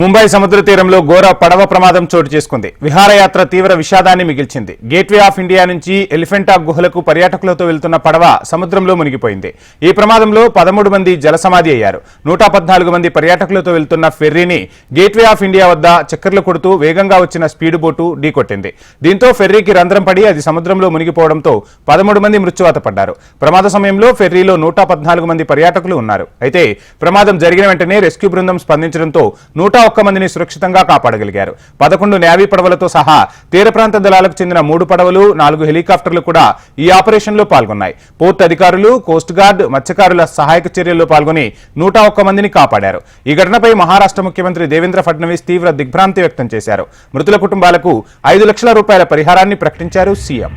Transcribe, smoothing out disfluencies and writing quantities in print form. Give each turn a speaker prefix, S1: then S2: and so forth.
S1: ముంబై సముద్ర తీరంలో ఘోర పడవ ప్రమాదం చోటు చేసుకుంది. విహారయాత్ర తీవ్ర విషాదాన్ని మిగిల్చింది. గేట్వే ఆఫ్ ఇండియా నుంచి ఎలిఫెంటా గుహలకు పర్యాటకులతో వెళ్తున్న పడవ సముద్రంలో మునిగిపోయింది. ఈ ప్రమాదంలో 13 మంది జలసమాధి అయ్యారు. 114 మంది పర్యాటకులతో వెళ్తున్న ఫెర్రీని గేట్వే ఆఫ్ ఇండియా వద్ద చక్కర్లు కొడుతూ వేగంగా వచ్చిన స్పీడ్ బోటు ఢీకొట్టింది. దీంతో ఫెర్రీకి రంధ్రం పడి అది సముద్రంలో మునిగిపోవడంతో 13 మంది మృత్యువాత పడ్డారు. ప్రమాద సమయంలో ఫెర్రీలో 114 మంది పర్యాటకులు ఉన్నారు. అయితే ప్రమాదం జరిగిన వెంటనే రెస్క్యూ బృందం స్పందించడంతో 101 మందిని సురక్షితంగా కాపాడగలిగారు. 11 నేవీ పడవలతో సహా తీర ప్రాంత దళాలకు చెందిన 3 పడవలు, 4 హెలికాప్టర్లు కూడా ఈ ఆపరేషన్లో పాల్గొన్నాయి. పోర్ట్ అధికారులు, కోస్ట్ గార్డ్, మత్స్యకారుల సహాయక చర్యల్లో పాల్గొని 101 మందిని కాపాడారు. ఈ ఘటనపై మహారాష్ట్ర ముఖ్యమంత్రి దేవేంద్ర ఫడ్నవీస్ తీవ్ర దిగ్భ్రాంతి వ్యక్తం చేశారు. మృతుల కుటుంబాలకు 5 లక్షల రూపాయల పరిహారాన్ని ప్రకటించారు సీఎం.